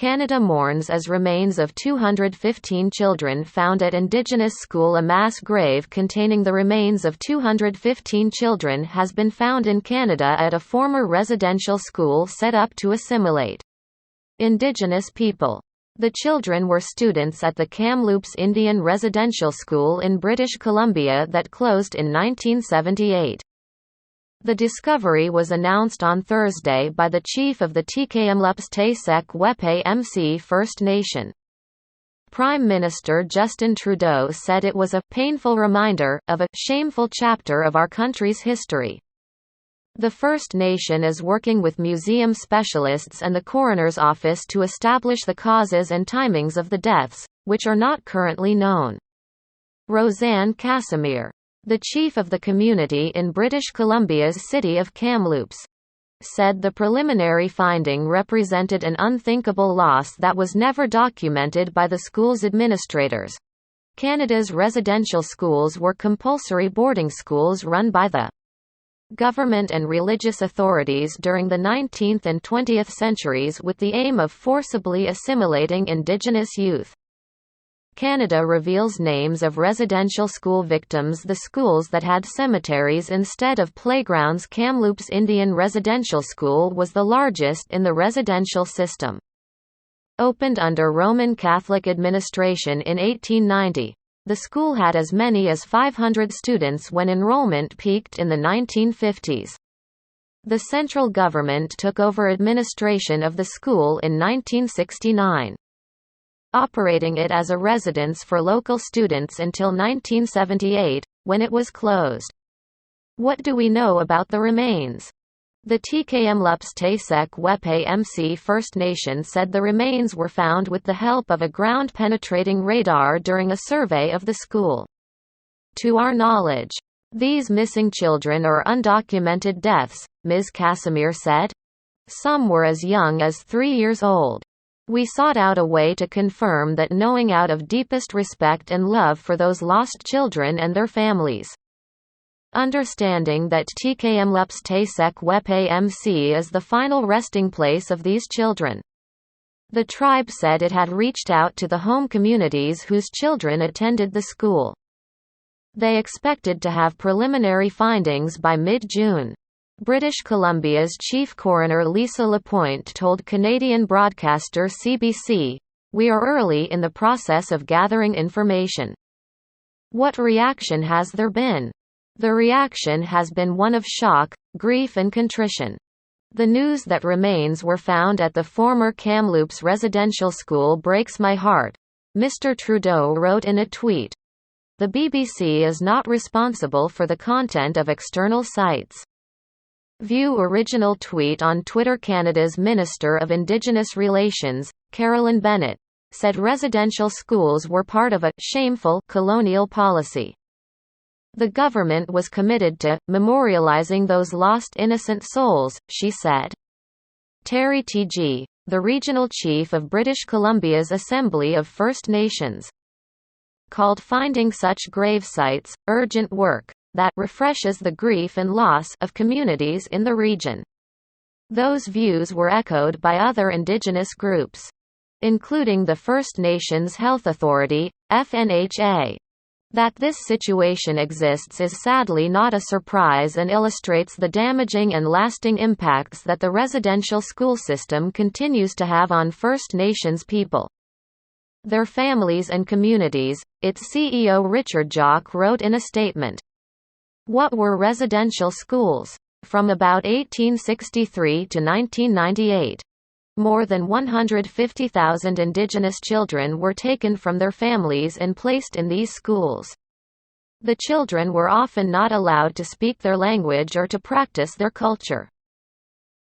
Canada mourns as remains of 215 children found at Indigenous school. A mass grave containing the remains of 215 children has been found in Canada at a former residential school set up to assimilate Indigenous people. The children were students at the Kamloops Indian Residential School in British Columbia that closed in 1978. The discovery was announced on Thursday by the chief of the Kamloops Wepe MC First Nation. Prime Minister Justin Trudeau said it was a painful reminder of a shameful chapter of our country's history. The First Nation is working with museum specialists and the coroner's office to establish the causes and timings of the deaths, which are not currently known. Rosanne Casimir, the chief of the community in British Columbia's city of Kamloops, said the preliminary finding represented an unthinkable loss that was never documented by the school's administrators. Canada's residential schools were compulsory boarding schools run by the government and religious authorities during the 19th and 20th centuries with the aim of forcibly assimilating Indigenous youth. Canada reveals names of residential school victims. The schools that had cemeteries instead of playgrounds. Kamloops Indian Residential School was the largest in the residential system. Opened under Roman Catholic administration in 1890, the school had as many as 500 students when enrollment peaked in the 1950s. The central government took over administration of the school in 1969. Operating it as a residence for local students until 1978, when it was closed. What do we know about the remains? The Kamloops Wepe MC First Nation said the remains were found with the help of a ground-penetrating radar during a survey of the school. To our knowledge, these missing children are undocumented deaths, Ms. Casimir said. Some were as young as 3 years old. We sought out a way to confirm that, knowing out of deepest respect and love for those lost children and their families. Understanding that Kamloops Wepe MC is the final resting place of these children. The tribe said it had reached out to the home communities whose children attended the school. They expected to have preliminary findings by mid-June. British Columbia's chief coroner Lisa Lapointe told Canadian broadcaster CBC, "We are early in the process of gathering information." What reaction has there been? The reaction has been one of shock, grief and contrition. The news that remains were found at the former Kamloops residential school breaks my heart, Mr. Trudeau wrote in a tweet. The BBC is not responsible for the content of external sites. View original tweet on Twitter. Canada's Minister of Indigenous Relations, Carolyn Bennett, said residential schools were part of a shameful colonial policy. The government was committed to memorializing those lost innocent souls, she said. Terry T.G., the regional chief of British Columbia's Assembly of First Nations, called finding such grave sites urgent work that refreshes the grief and loss of communities in the region. Those views were echoed by other Indigenous groups, including the First Nations Health Authority, FNHA. That this situation exists is sadly not a surprise and illustrates the damaging and lasting impacts that the residential school system continues to have on First Nations people, their families and communities, its CEO Richard Jock wrote in a statement. What were residential schools? From about 1863 to 1998. More than 150,000 Indigenous children were taken from their families and placed in these schools. The children were often not allowed to speak their language or to practice their culture.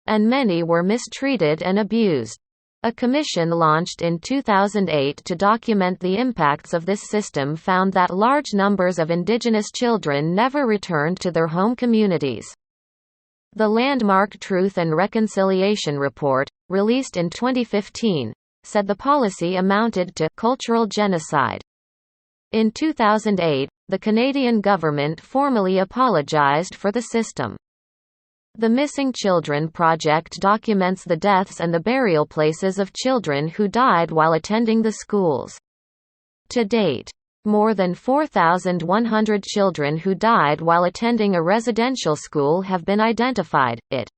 And many were mistreated and abused. A commission launched in 2008 to document the impacts of this system found that large numbers of Indigenous children never returned to their home communities. The landmark Truth and Reconciliation Report, released in 2015, said the policy amounted to cultural genocide. In 2008, the Canadian government formally apologized for the system. The Missing Children Project documents the deaths and the burial places of children who died while attending the schools. To date, more than 4,100 children who died while attending a residential school have been identified. It